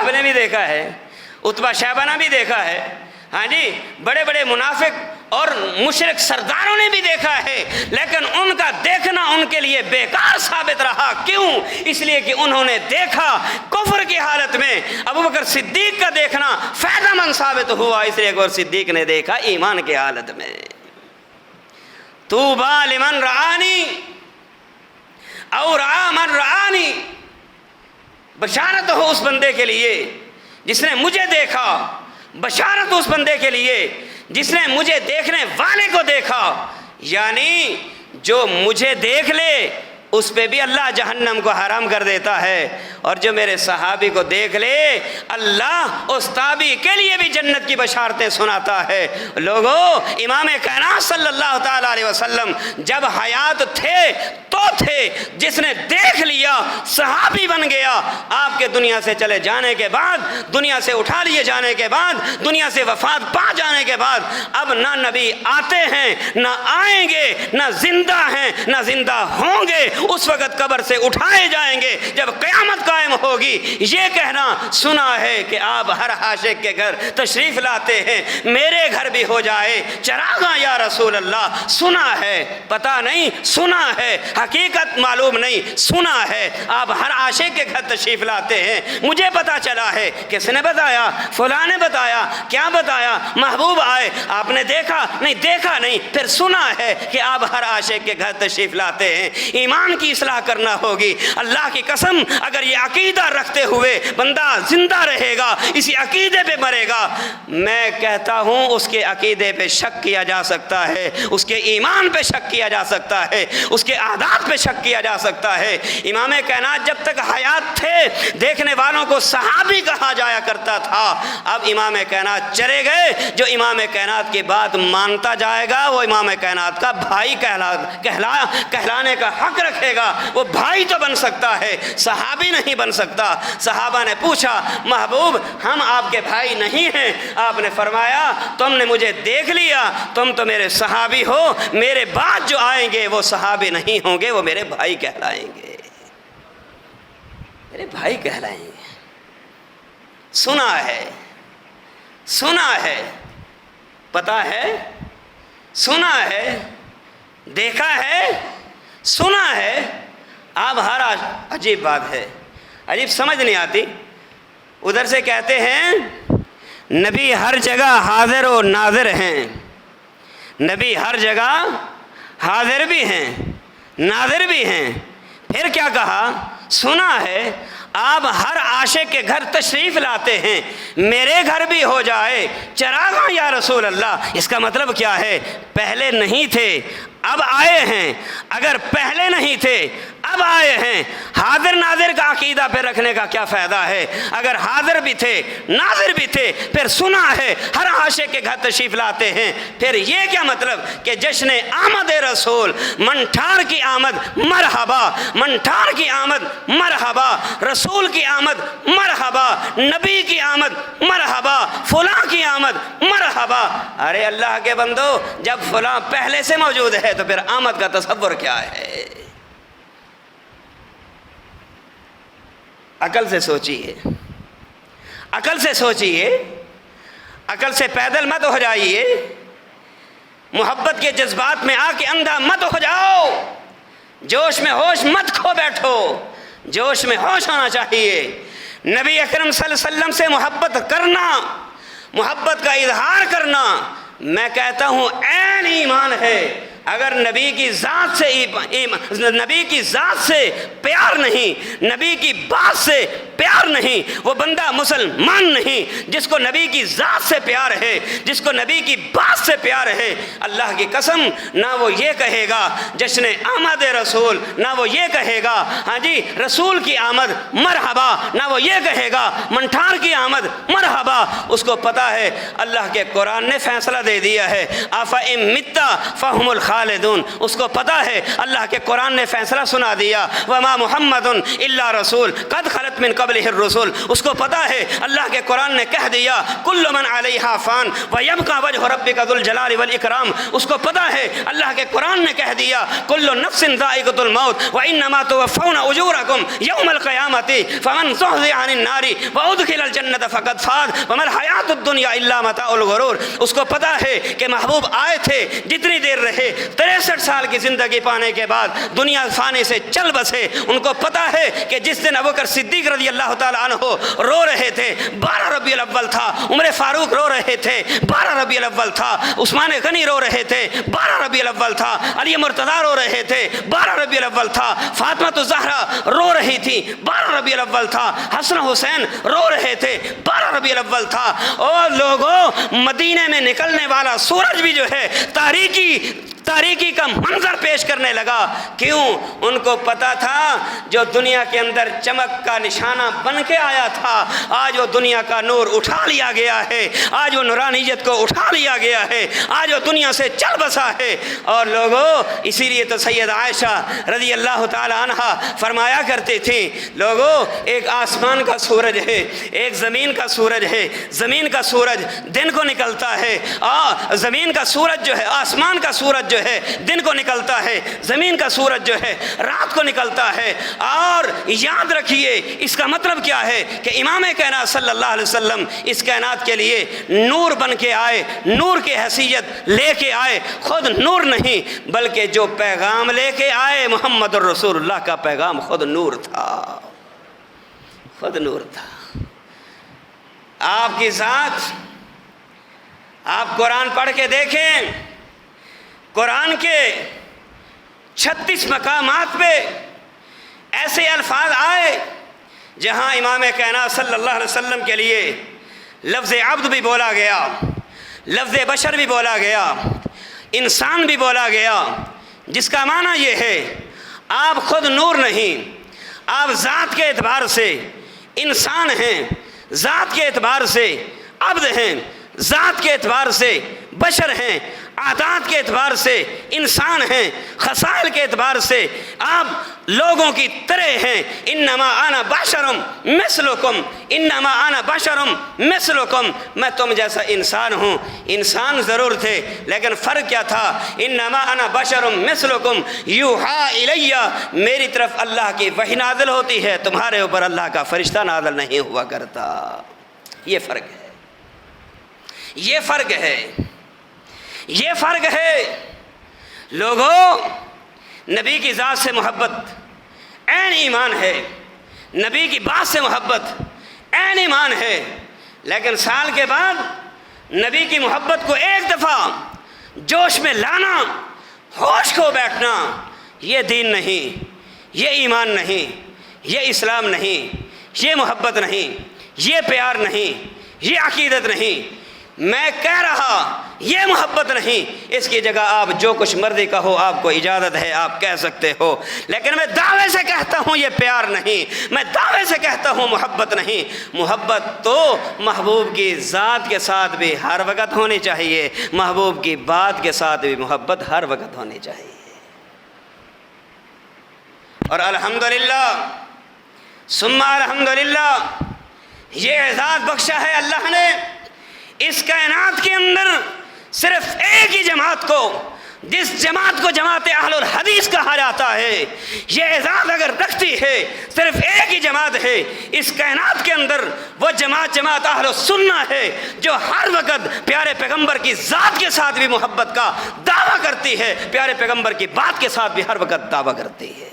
لہب نے بھی دیکھا ہے، عتبہ شیبہ نے بھی دیکھا ہے، ہاں جی، بڑے بڑے منافق اور مشرک سرداروں نے بھی دیکھا ہے، لیکن ان کا دیکھنا ان کے لیے بیکار ثابت رہا۔ کیوں؟ اس لیے کہ انہوں نے دیکھا کفر کی حالت میں۔ ابوبکر صدیق کا دیکھنا فائدہ مند ثابت ہوا، اس لیے ابوبکر صدیق نے دیکھا ایمان کی حالت میں۔ طوبیٰ لمن رآنی او رآ من رآنی، بشارت ہو اس بندے کے لیے جس نے مجھے دیکھا، بشارت اس بندے کے لیے جس نے مجھے دیکھنے والے کو دیکھا، یعنی جو مجھے دیکھ لے اس پہ بھی اللہ جہنم کو حرام کر دیتا ہے، اور جو میرے صحابی کو دیکھ لے اللہ اس تابعی کے لیے بھی جنت کی بشارتیں سناتا ہے۔ لوگوں، امام کائنات صلی اللہ تعالیٰ علیہ وسلم جب حیات تھے تو تھے، جس نے دیکھ لیا صحابی بن گیا۔ آپ کے دنیا سے چلے جانے کے بعد، دنیا سے اٹھا لیے جانے کے بعد، دنیا سے وفات پا جانے کے بعد اب نہ نبی آتے ہیں، نہ آئیں گے، نہ زندہ ہیں، نہ زندہ ہوں گے۔ اس وقت قبر سے اٹھائے جائیں گے جب قیامت قائم ہوگی۔ یہ کہنا سنا ہے کہ آپ ہر عاشق کے گھر تشریف لاتے ہیں، میرے گھر بھی ہو جائے چراغاں یا رسول اللہ، سنا ہے، پتہ نہیں، سنا ہے، حقیقت معلوم نہیں، سنا ہے آپ ہر عاشق کے گھر تشریف لاتے ہیں۔ مجھے پتہ چلا ہے، کس نے بتایا؟ فلاں نے بتایا۔ کیا بتایا؟ محبوب آئے، آپ نے دیکھا نہیں؟ دیکھا نہیں، پھر سنا ہے کہ آپ ہر عاشق کے گھر تشریف لاتے ہیں۔ ایمان کی اصلاح کرنا ہوگی۔ اللہ کی قسم، اگر یہ عقیدہ رکھتے ہوئے بندہ زندہ رہے گا، اسی عقیدے پہ مرے گا، میں کہتا ہوں اس کے عقیدے پہ شک کیا جا سکتا ہے، اس کے ایمان پہ شک کیا جا سکتا ہے، اس کے عادات پہ شک کیا جا سکتا ہے۔ امام کائنات جب تک حیات تھے دیکھنے والوں کو صحابی کہا جایا کرتا تھا، اب امام کائنات چلے گئے، جو امام کائنات کی بات مانتا جائے گا وہ امام کائنات کا بھائی کہلانے کا حق رکھے گا۔ وہ بھائی تو بن سکتا ہے، صحابی نہیں بن سکتا۔ صحابہ نے پوچھا، محبوب ہم آپ کے بھائی نہیں ہیں؟ آپ نے فرمایا، تم نے مجھے دیکھ لیا، تم تو میرے صحابی ہو، میرے بعد جو آئیں گے وہ صحابی نہیں ہوں گے، وہ میرے بھائی کہلائیں گے، میرے بھائی کہلائیں گے۔ سنا ہے، سنا ہے، پتہ ہے، سنا ہے، دیکھا ہے، سنا ہے۔ آپ ہر عجیب بات ہے، عجیب سمجھ نہیں آتی۔ ادھر سے کہتے ہیں نبی ہر جگہ حاضر و ناظر ہیں، نبی ہر جگہ حاضر بھی ہیں، ناظر بھی ہیں۔ پھر کیا کہا؟ سنا ہے آپ ہر عاشق کے گھر تشریف لاتے ہیں، میرے گھر بھی ہو جائے چراغاں یا رسول اللہ۔ اس کا مطلب کیا ہے؟ پہلے نہیں تھے، اب آئے ہیں۔ اگر پہلے نہیں تھے اب آئے ہیں، حاضر ناظر کا عقیدہ پہ رکھنے کا کیا فائدہ ہے؟ اگر حاضر بھی تھے، ناظر بھی تھے، پھر سنا ہے ہر عاشق کے گھر تشریف لاتے ہیں، پھر یہ کیا مطلب کہ جشن آمد رسول، منٹھار کی آمد مرحبا، منٹھار کی آمد مرحبا، رسول کی آمد مرحبا، نبی کی آمد مرحبا، فلاں کی آمد مرحبا۔ ارے اللہ کے بندو، جب فلاں پہلے سے موجود ہے تو پھر آمد کا تصور کیا ہے؟ عقل سے سوچیے، عقل سے سوچیے، عقل سے پیدل مت ہو جائیے، محبت کے جذبات میں آ کے اندھا مت ہو جاؤ، جوش میں ہوش مت کھو بیٹھو، جوش میں ہوش ہونا چاہیے۔ نبی اکرم صلی اللہ علیہ وسلم سے محبت کرنا، محبت کا اظہار کرنا، میں کہتا ہوں عین ایمان ہے۔ اگر نبی کی ذات سے پیار نہیں، نبی کی بات سے پیار نہیں، وہ بندہ مسلمان نہیں۔ جس کو نبی کی ذات سے پیار ہے، جس کو نبی کی بات سے پیار ہے، اللہ کی قسم نہ وہ یہ کہے گا جشن آمد رسول، نہ وہ یہ کہے گا ہاں جی رسول کی آمد مرحبا، نہ وہ یہ کہے گا منٹھار کی آمد مرحبا۔ اس کو پتہ ہے اللہ کے قرآن نے فیصلہ دے دیا ہے، افإن مت فهم الخالدون۔ اس کو پتہ ہے اللہ کے قرآن نے فیصلہ سنا دیا، وما محمد الا رسول قد خلت من قبل قبلہ الرسل، اس کو پتہ ہے اللہ کے قرآن نے کہہ دیا کل من علیہا فان ویبقى وجہ ربک ذو الجلال والاکرام، اس کو پتہ ہے اللہ کے قرآن نے کہہ دیا کل نفس ذائقۃ الموت وانما توفون اجورکم یوم القیامۃ فمن زحزح عن النار وادخل الجنۃ فقد فاز وما الحیاۃ الدنیا الا متاع الغرور۔ اس کو پتہ ہے کہ محبوب آئے تھے، جتنی دیر رہے 63 سال کی زندگی پانے کے بعد دنیا فانی سے چل بسے۔ ان کو پتہ ہے کہ جس دن ابوبکر صدیق رضی اللہ تعالیٰ عنہ رو رہے تھے 12 ربیع الاول تھا، عمر فاروق رو رہے تھے 12 ربیع الاول تھا، عثمان غنی رو رہے تھے 12 ربیع الاول تھا، علی مرتضیٰ رو رہے تھے 12 ربیع الاول تھا، فاطمہ الزہرا رو رہی تھی 12 ربیع الاول تھا، حسن حسین رو رہے تھے 12 ربیع الاول تھا۔ اور لوگوں، مدینے میں نکلنے والا سورج بھی جو ہے تاریکی کا منظر پیش کرنے لگا۔ کیوں؟ ان کو پتا تھا جو دنیا کے اندر چمک کا نشانہ بن کے آیا تھا، آج وہ دنیا کا نور اٹھا لیا گیا ہے، آج وہ نورانیت کو اٹھا لیا گیا ہے، آج وہ دنیا سے چل بسا ہے۔ اور لوگوں، اسی لیے تو سید عائشہ رضی اللہ تعالی عنہا فرمایا کرتے تھے، لوگوں ایک آسمان کا سورج ہے، ایک زمین کا سورج ہے، زمین کا سورج دن کو نکلتا ہے، زمین کا سورج جو ہے، آسمان کا سورج جو ہے دن کو نکلتا ہے، زمین کا سورج جو ہے رات کو نکلتا ہے۔ اور یاد رکھیے اس کا مطلب کیا ہے کہ امام کائنات صلی اللہ علیہ وسلم اس کائنات کے لیے نور بن کے آئے، نور کی حیثیت لے کے آئے، خود نور نہیں بلکہ جو پیغام لے کے آئے محمد الرسول اللہ کا پیغام خود نور تھا، خود نور تھا۔ آپ کی ذات، آپ قرآن پڑھ کے دیکھیں، قرآن کے 36 مقامات پہ ایسے الفاظ آئے جہاں امام کائنات صلی اللہ علیہ وسلم کے لیے لفظ عبد بھی بولا گیا، لفظ بشر بھی بولا گیا، انسان بھی بولا گیا، جس کا معنی یہ ہے آپ خود نور نہیں، آپ ذات کے اعتبار سے انسان ہیں، ذات کے اعتبار سے عبد ہیں، ذات کے اعتبار سے بشر ہیں، عادات کے اعتبار سے انسان ہیں، خصائل کے اعتبار سے آپ لوگوں کی طرح ہیں۔ انما انا بشرم مثلکم، انما انا بشرم مثلکم، میں تم جیسا انسان ہوں۔ انسان ضرور تھے لیکن فرق کیا تھا؟ انما انا بشرم مثلکم یوحی الی، میری طرف اللہ کی وحی نازل ہوتی ہے، تمہارے اوپر اللہ کا فرشتہ نازل نہیں ہوا کرتا۔ یہ فرق ہے، یہ فرق ہے، یہ فرق ہے۔ لوگوں، نبی کی ذات سے محبت عین ایمان ہے، نبی کی بات سے محبت عین ایمان ہے، لیکن سال کے بعد نبی کی محبت کو ایک دفعہ جوش میں لانا، ہوش کھو بیٹھنا، یہ دین نہیں، یہ ایمان نہیں، یہ اسلام نہیں، یہ محبت نہیں، یہ پیار نہیں، یہ عقیدت نہیں۔ میں کہہ رہا یہ محبت نہیں، اس کی جگہ آپ جو کچھ مرضی کہو، آپ کو اجازت ہے، آپ کہہ سکتے ہو، لیکن میں دعوے سے کہتا ہوں یہ پیار نہیں، میں دعوے سے کہتا ہوں محبت نہیں۔ محبت تو محبوب کی ذات کے ساتھ بھی ہر وقت ہونی چاہیے، محبوب کی بات کے ساتھ بھی محبت ہر وقت ہونی چاہیے۔ اور الحمدللہ ثم الحمدللہ، یہ اعزاز بخشا ہے اللہ نے اس کائنات کے اندر صرف ایک ہی جماعت کو، جس جماعت کو جماعت اہل الحدیث کہا جاتا ہے، یہ اعزاز اگر رکھتی ہے صرف ایک ہی جماعت ہے اس کائنات کے اندر، وہ جماعت اہل السنہ ہے، جو ہر وقت پیارے پیغمبر کی ذات کے ساتھ بھی محبت کا دعویٰ کرتی ہے، پیارے پیغمبر کی بات کے ساتھ بھی ہر وقت دعویٰ کرتی ہے۔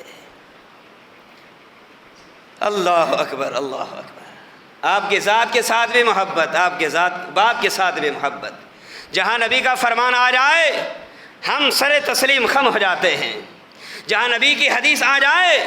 اللہ اکبر، اللہ اکبر۔ آپ کی ذات کے ساتھ بھی محبت، آپ کے ذات بات کے ساتھ بھی محبت۔ جہاں نبی کا فرمان آ جائے ہم سر تسلیم خم ہو جاتے ہیں، جہاں نبی کی حدیث آ جائے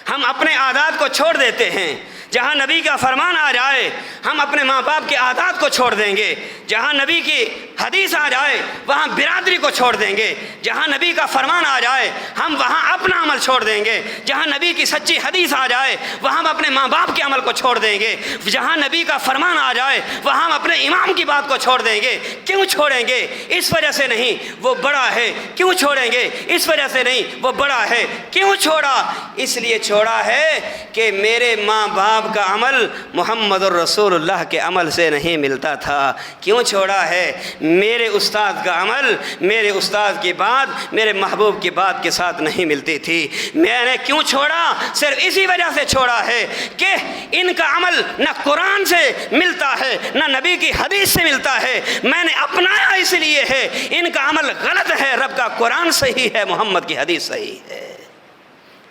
ہم اپنے عادات کو چھوڑ دیتے ہیں، جہاں نبی کا فرمان آ جائے ہم اپنے ماں باپ کے عادات کو چھوڑ دیں گے، جہاں نبی کی حدیث آ جائے وہاں برادری کو چھوڑ دیں گے، جہاں نبی کا فرمان آ جائے ہم وہاں اپنا عمل چھوڑ دیں گے، جہاں نبی کی سچی حدیث آ جائے وہاں ہم اپنے ماں باپ کے عمل کو چھوڑ دیں گے، جہاں نبی کا فرمان آ جائے وہاں ہم اپنے امام کی بات کو چھوڑ دیں گے۔ کیوں چھوڑیں گے؟ اس وجہ سے نہیں وہ بڑا ہے۔ کیوں چھوڑیں گے؟ اس وجہ سے نہیں وہ بڑا ہے۔ کیوں چھوڑا؟ اس لیے چھوڑا ہے کہ میرے ماں باپ کا عمل محمد الرسول اللہ کے عمل سے نہیں ملتا تھا۔ کیوں چھوڑا ہے؟ میرے استاد کا عمل، میرے استاد کی بات میرے محبوب کی بات کے ساتھ نہیں ملتی تھی۔ میں نے کیوں چھوڑا؟ صرف اسی وجہ سے چھوڑا ہے کہ ان کا عمل نہ قرآن سے ملتا ہے نہ نبی کی حدیث سے ملتا ہے۔ میں نے اپنایا اس لیے ہے، ان کا عمل غلط ہے، رب کا قرآن صحیح ہے، محمد کی حدیث صحیح ہے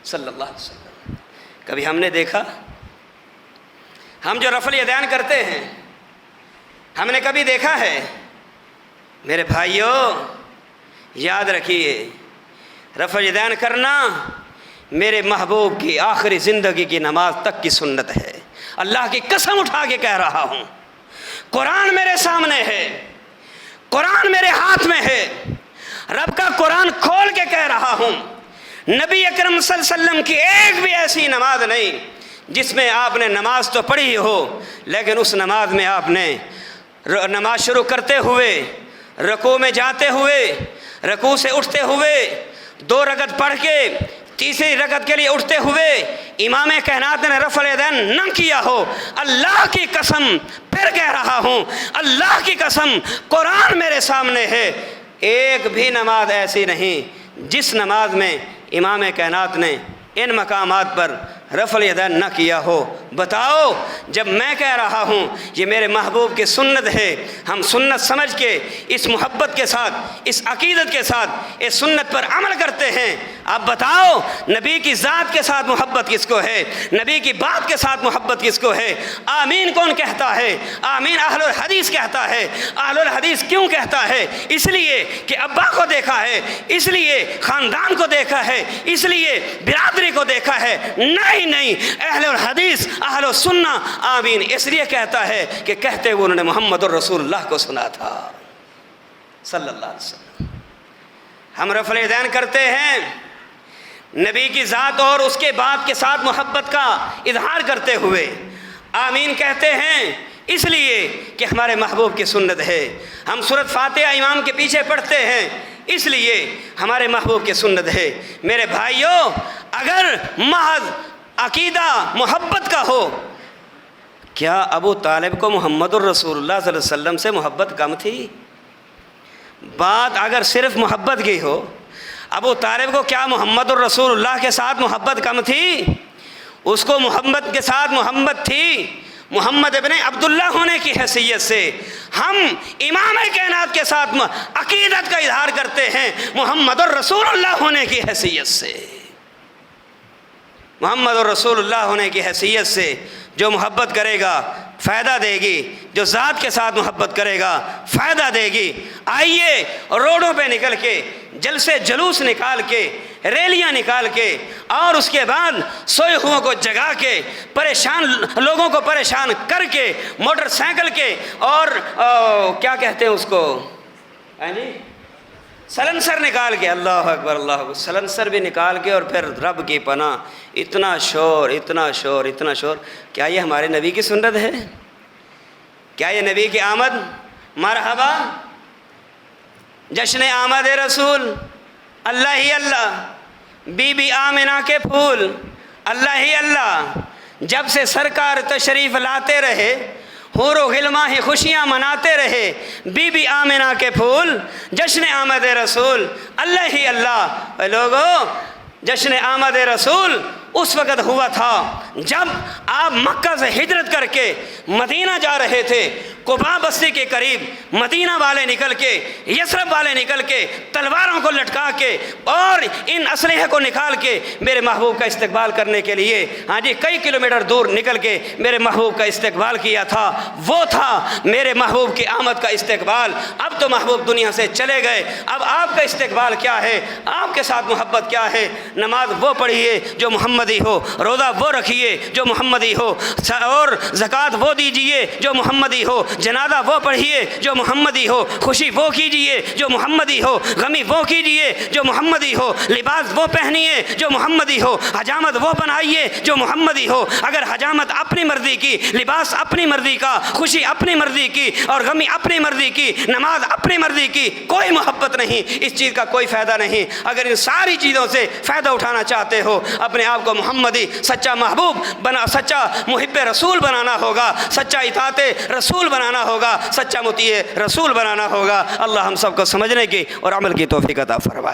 صلی اللہ علیہ وسلم۔ کبھی ہم نے دیکھا، ہم جو رفع الیدین کرتے ہیں، ہم نے کبھی دیکھا ہے؟ میرے بھائیوں یاد رکھیے، رفع الیدین کرنا میرے محبوب کی آخری زندگی کی نماز تک کی سنت ہے۔ اللہ کی قسم اٹھا کے کہہ رہا ہوں، قرآن میرے سامنے ہے، قرآن میرے ہاتھ میں ہے، رب کا قرآن کھول کے کہہ رہا ہوں۔ نبی اکرم صلی اللہ علیہ وسلم کی ایک بھی ایسی نماز نہیں جس میں آپ نے نماز تو پڑھی ہو لیکن اس نماز میں آپ نے نماز شروع کرتے ہوئے، رکوع میں جاتے ہوئے، رکوع سے اٹھتے ہوئے، 2 رکعت پڑھ کے تیسری رکعت کے لیے اٹھتے ہوئے امام کائنات نے رفع الیدین نہ کیا ہو۔ اللہ کی قسم پھر کہہ رہا ہوں، اللہ کی قسم قرآن میرے سامنے ہے، ایک بھی نماز ایسی نہیں جس نماز میں امام کائنات نے ان مقامات پر رفع الیدین نہ کیا ہو۔ بتاؤ، جب میں کہہ رہا ہوں یہ میرے محبوب کی سنت ہے، ہم سنت سمجھ کے اس محبت کے ساتھ، اس عقیدت کے ساتھ اس سنت پر عمل کرتے ہیں، اب بتاؤ نبی کی ذات کے ساتھ محبت کس کو ہے؟ نبی کی بات کے ساتھ محبت کس کو ہے؟ آمین کون کہتا ہے؟ آمین اہل الحدیث کہتا ہے۔ اہل الحدیث کیوں کہتا ہے؟ اس لیے کہ ابا کو دیکھا ہے، اس لیے خاندان کو دیکھا ہے، اس لیے برادری کو دیکھا ہے۔ نہیں، اہل الحدیث اہل السنہ آمین اس لیے کہتا ہے کہ کہتے ہوئے انہوں نے محمد الرسول اللہ کو سنا تھا صلی اللہ علیہ وسلم۔ ہم رفع الیدین کرتے ہیں نبی کی ذات اور اس کے بعد کے ساتھ محبت کا اظہار کرتے ہوئے، آمین کہتے ہیں اس لیے کہ ہمارے محبوب کی سنت ہے۔ ہم سورۃ فاتحہ امام کے پیچھے پڑھتے ہیں اس لیے ہمارے محبوب کی سنت ہے۔ میرے بھائیوں، اگر محض عقیدہ محبت کا ہو، کیا ابو طالب کو محمد الرسول اللہ صلی اللہ علیہ وسلم سے محبت کم تھی؟ بات اگر صرف محبت کی ہو، ابو طالب کو کیا محمد الرسول اللہ کے ساتھ محبت کم تھی؟ اس کو محمد کے ساتھ محبت تھی۔ محمد ابن عبداللہ ہونے کی حیثیت سے ہم امام کائنات کے ساتھ عقیدت کا اظہار کرتے ہیں، محمد الرسول اللہ ہونے کی حیثیت سے۔ محمد الرسول اللہ ہونے کی حیثیت سے جو محبت کرے گا فائدہ دے گی، جو ذات کے ساتھ محبت کرے گا فائدہ دے گی۔ آئیے روڈوں پہ نکل کے جلسے جلوس نکال کے، ریلیاں نکال کے، اور اس کے بعد سوئے ہوئوں کو جگا کے، پریشان لوگوں کو پریشان کر کے، موٹر سائیکل کے اور کیا کہتے ہیں اس کو، سلنسر نکال کے، اللہ اکبر اللہ اکبر، سلنسر بھی نکال کے، اور پھر رب کی پناہ اتنا شور اتنا شور اتنا شور۔ کیا یہ ہمارے نبی کی سنت ہے؟ کیا یہ نبی کی آمد؟ مرحبا، جشن آمد رسول، اللہ ہی اللہ، بی بی آمنہ کے پھول، اللہ ہی اللہ، جب سے سرکار تشریف لاتے رہے حور و غلماں ہی خوشیاں مناتے رہے، بی بی آمنہ کے پھول، جشن آمد رسول، اللہ ہی اللہ۔ اے لوگو، جشن آمد رسول اس وقت ہوا تھا جب آپ مکہ سے ہجرت کر کے مدینہ جا رہے تھے۔ قباء بستی کے قریب مدینہ والے نکل کے، یثرب والے نکل کے، تلواروں کو لٹکا کے اور ان اسلحے کو نکال کے میرے محبوب کا استقبال کرنے کے لیے کئی کلومیٹر دور نکل کے میرے محبوب کا استقبال کیا تھا۔ وہ تھا میرے محبوب کی آمد کا استقبال۔ اب تو محبوب دنیا سے چلے گئے، اب آپ کا استقبال کیا ہے؟ آپ کے ساتھ محبت کیا ہے؟ نماز وہ پڑھیے جو محمدی ہو، روزہ وہ رکھیے جو محمدی ہو، اور زکوٰۃ وہ دیجیے جو محمدی ہو، جنازہ وہ پڑھیے جو محمدی ہو، خوشی وہ کیجئے جو محمدی ہو، غمی وہ کیجئے جو محمدی ہو، لباس وہ پہنیے جو محمدی ہو، حجامت وہ بنائیے جو محمدی ہو۔ اگر حجامت اپنی مرضی کی، لباس اپنی مرضی کا، خوشی اپنی مرضی کی اور غمی اپنی مرضی کی، نماز اپنی مرضی کی، کوئی محبت نہیں، اس چیز کا کوئی فائدہ نہیں۔ اگر ان ساری چیزوں سے فائدہ اٹھانا چاہتے ہو، اپنے آپ کو محمدی سچا محبوب بنا، سچا محب رسول بنانا ہوگا، سچا اطاعت رسول بنانا ہوگا، سچا مطیع رسول بنانا ہوگا۔ اللہ ہم سب کو سمجھنے کی اور عمل کی توفیق عطا فرمائے۔